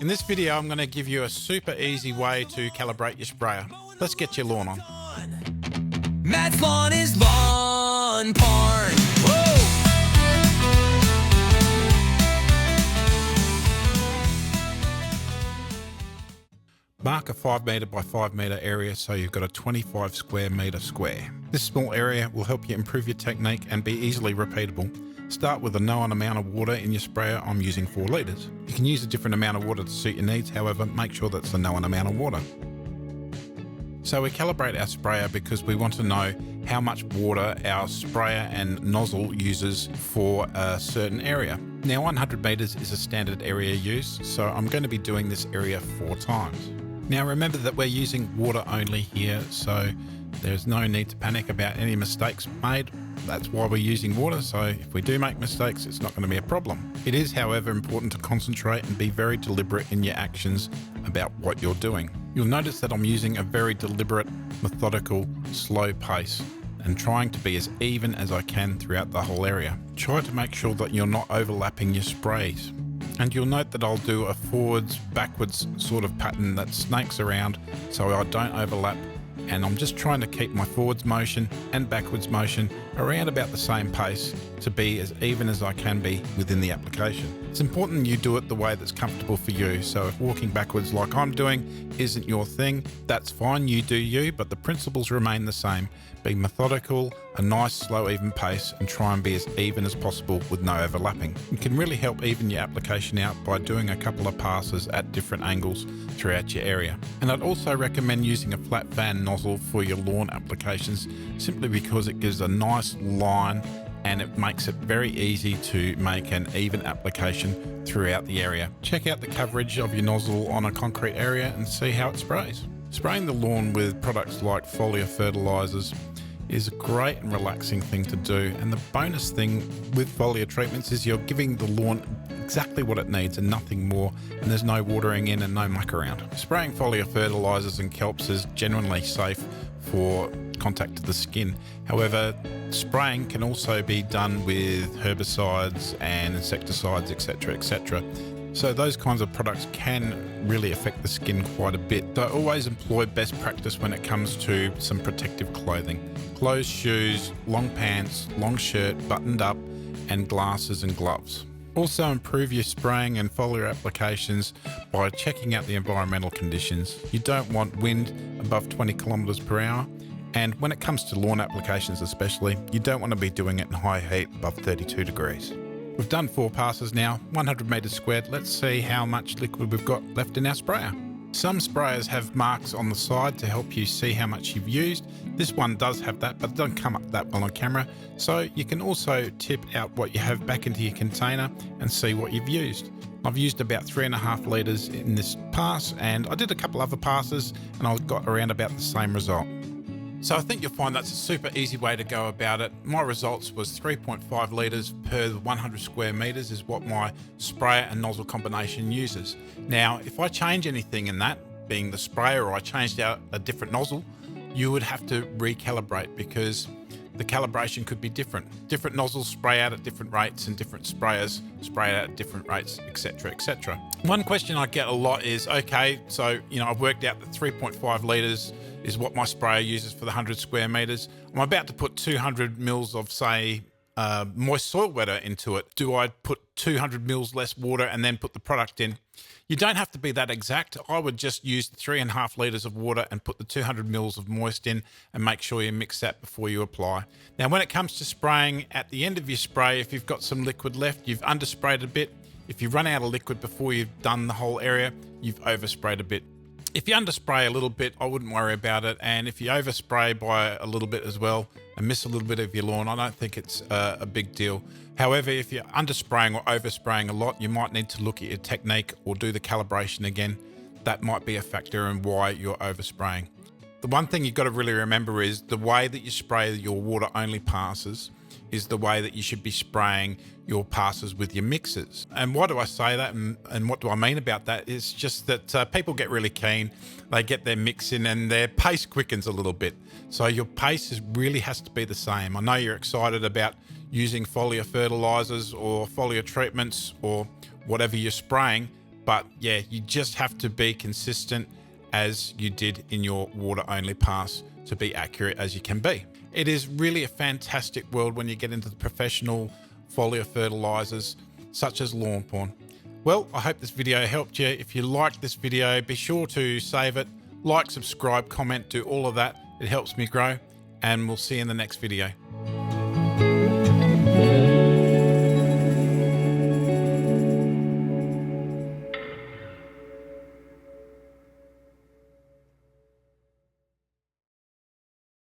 In this video, I'm going to give you a super easy way to calibrate your sprayer. Let's get your lawn on. Matt's lawn is lawn porn. Woo! Mark a 5 metre by 5 metre area so you've got a 25 square metre square. This small area will help you improve your technique and be easily repeatable. Start with a known amount of water in your sprayer. I'm using 4 litres. You can use a different amount of water to suit your needs, however, make sure that's a known amount of water. So we calibrate our sprayer because we want to know how much water our sprayer and nozzle uses for a certain area. Now 100 metres is a standard area use, so I'm going to be doing this area 4 times. Now remember that we're using water only here, so there's no need to panic about any mistakes made. That's why we're using water, so if we do make mistakes, it's not going to be a problem. It is, however, important to concentrate and be very deliberate in your actions about what you're doing. You'll notice that I'm using a very deliberate, methodical, slow pace and trying to be as even as I can throughout the whole area. Try to make sure that you're not overlapping your sprays. And you'll note that I'll do a forwards, backwards sort of pattern that snakes around so I don't overlap, and I'm just trying to keep my forwards motion and backwards motion around about the same pace to be as even as I can be within the application. It's important you do it the way that's comfortable for you, so if walking backwards like I'm doing isn't your thing, that's fine, you do you, but the principles remain the same. Be methodical, a nice slow even pace, and try and be as even as possible with no overlapping. It can really help even your application out by doing a couple of passes at different angles throughout your area. And I'd also recommend using a flat fan nozzle for your lawn applications, simply because it gives a nice line and it makes it very easy to make an even application throughout the area. Check out the coverage of your nozzle on a concrete area and see how it sprays. Spraying the lawn with products like foliar fertilisers is a great and relaxing thing to do, and the bonus thing with foliar treatments is you're giving the lawn exactly what it needs and nothing more, and there's no watering in and no muck around. Spraying foliar fertilisers and kelps is genuinely safe for contact to the skin. However, spraying can also be done with herbicides and insecticides, etc., etc. So those kinds of products can really affect the skin quite a bit. So always employ best practice when it comes to some protective clothing. Closed shoes, long pants, long shirt, buttoned up, and glasses and gloves. Also improve your spraying and foliar applications by checking out the environmental conditions. You don't want wind above 20 kilometers per hour. And when it comes to lawn applications especially, you don't want to be doing it in high heat above 32 degrees. We've done 4 passes now, 100 metres squared. Let's see how much liquid we've got left in our sprayer. Some sprayers have marks on the side to help you see how much you've used. This one does have that, but it doesn't come up that well on camera. So you can also tip out what you have back into your container and see what you've used. I've used about 3.5 litres in this pass, and I did a couple other passes and I got around about the same result. So I think you'll find that's a super easy way to go about it. My results was 3.5 litres per 100 square metres is what my sprayer and nozzle combination uses. Now, if I change anything in that, being the sprayer, or I changed out a different nozzle, you would have to recalibrate because the calibration could be different. Different nozzles spray out at different rates and different sprayers spray out at different rates, etc., etc. One question I get a lot is, okay, so, I've worked out that 3.5 litres is what my sprayer uses for the 100 square metres. I'm about to put 200 mils of, say, moist soil wetter into it. Do I put 200 mils less water and then put the product in? You don't have to be that exact. I would just use the 3.5 litres of water and put the 200 mils of moist in and make sure you mix that before you apply. Now, when it comes to spraying, at the end of your spray, if you've got some liquid left, you've undersprayed a bit. If you run out of liquid before you've done the whole area, you've oversprayed a bit. If you underspray a little bit, I wouldn't worry about it. And if you overspray by a little bit as well and miss a little bit of your lawn, I don't think it's a big deal. However, if you're underspraying or overspraying a lot, you might need to look at your technique or do the calibration again. That might be a factor in why you're overspraying. The one thing you've got to really remember is the way that you spray your water only passes is the way that you should be spraying your passes with your mixers. And why do I say that and what do I mean about that? It's just that people get really keen, they get their mix in and their pace quickens a little bit. So your pace really has to be the same. I know you're excited about using foliar fertilizers or foliar treatments or whatever you're spraying, But yeah, you just have to be consistent as you did in your water only pass to be accurate as you can be. It is really a fantastic world when you get into the professional foliar fertilizers such as Lawnporn. Well, I hope this video helped you. If you liked this video, be sure to save it, like, subscribe, comment, do all of that. It helps me grow, and we'll see you in the next video.